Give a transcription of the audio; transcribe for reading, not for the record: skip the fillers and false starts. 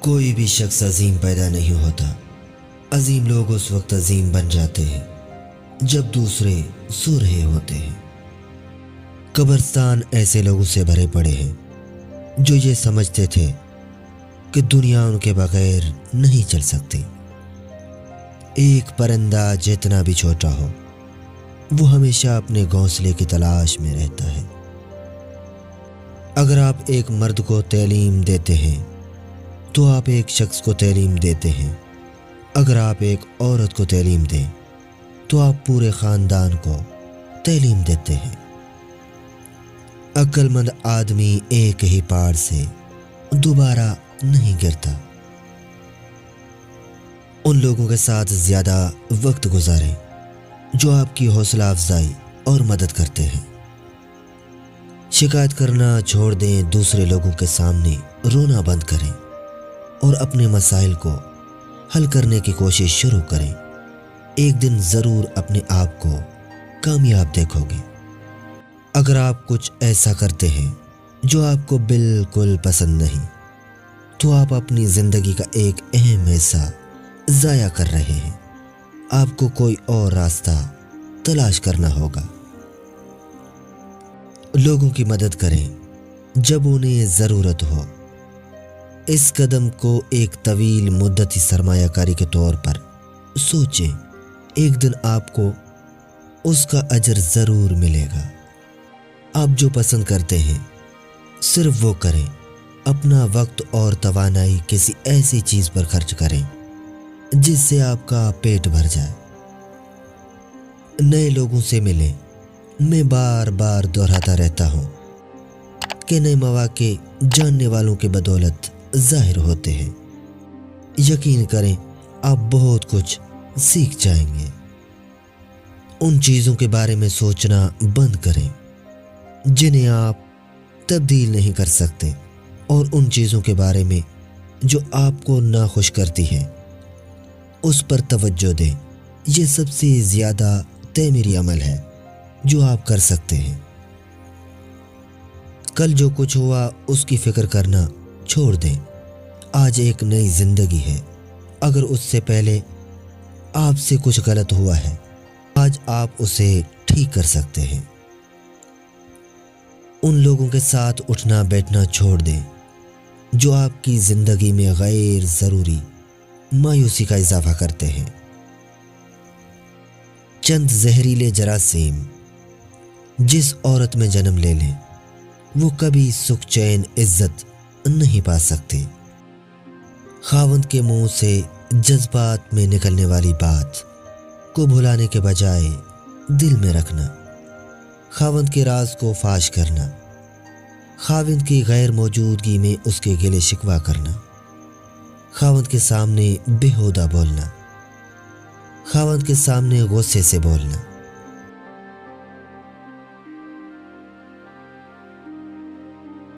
کوئی بھی شخص عظیم پیدا نہیں ہوتا۔ عظیم لوگ اس وقت عظیم بن جاتے ہیں جب دوسرے سو رہے ہوتے ہیں۔ قبرستان ایسے لوگوں سے بھرے پڑے ہیں جو یہ سمجھتے تھے کہ دنیا ان کے بغیر نہیں چل سکتی۔ ایک پرندہ جتنا بھی چھوٹا ہو وہ ہمیشہ اپنے گھونسلے کی تلاش میں رہتا ہے۔ اگر آپ ایک مرد کو تعلیم دیتے ہیں تو آپ ایک شخص کو تعلیم دیتے ہیں۔ اگر آپ ایک عورت کو تعلیم دیں تو آپ پورے خاندان کو تعلیم دیتے ہیں۔ عقل مند آدمی ایک ہی پہاڑ سے دوبارہ نہیں گرتا۔ ان لوگوں کے ساتھ زیادہ وقت گزاریں جو آپ کی حوصلہ افزائی اور مدد کرتے ہیں۔ شکایت کرنا چھوڑ دیں، دوسرے لوگوں کے سامنے رونا بند کریں اور اپنے مسائل کو حل کرنے کی کوشش شروع کریں۔ ایک دن ضرور اپنے آپ کو کامیاب دیکھو گے۔ اگر آپ کچھ ایسا کرتے ہیں جو آپ کو بالکل پسند نہیں تو آپ اپنی زندگی کا ایک اہم حصہ ضائع کر رہے ہیں۔ آپ کو کوئی اور راستہ تلاش کرنا ہوگا۔ لوگوں کی مدد کریں جب انہیں ضرورت ہو۔ اس قدم کو ایک طویل مدتی سرمایہ کاری کے طور پر سوچیں۔ ایک دن آپ کو اس کا اجر ضرور ملے گا۔ آپ جو پسند کرتے ہیں صرف وہ کریں۔ اپنا وقت اور توانائی کسی ایسی چیز پر خرچ کریں جس سے آپ کا پیٹ بھر جائے۔ نئے لوگوں سے ملیں۔ میں بار بار دہراتا رہتا ہوں کہ نئے مواقع جاننے والوں کی بدولت ظاہر ہوتے ہیں۔ یقین کریں آپ بہت کچھ سیکھ جائیں گے۔ ان چیزوں کے بارے میں سوچنا بند کریں جنہیں آپ تبدیل نہیں کر سکتے، اور ان چیزوں کے بارے میں جو آپ کو ناخوش کرتی ہیں اس پر توجہ دیں۔ یہ سب سے زیادہ تعمیری عمل ہے جو آپ کر سکتے ہیں۔ کل جو کچھ ہوا اس کی فکر کرنا چھوڑ دیں۔ آج ایک نئی زندگی ہے۔ اگر اس سے پہلے آپ سے کچھ غلط ہوا ہے آج آپ اسے ٹھیک کر سکتے ہیں۔ ان لوگوں کے ساتھ اٹھنا بیٹھنا چھوڑ دیں جو آپ کی زندگی میں غیر ضروری مایوسی کا اضافہ کرتے ہیں۔ چند زہریلے جراثیم جس عورت میں جنم لے لیں وہ کبھی سکھ چین عزت نہیں پا سکتے۔ خاوند کے منہ سے جذبات میں نکلنے والی بات کو بھلانے کے بجائے دل میں رکھنا، خاوند کے راز کو فاش کرنا، خاوند کی غیر موجودگی میں اس کے گلے شکوہ کرنا، خاوند کے سامنے بےہودہ بولنا، خاوند کے سامنے غصے سے بولنا،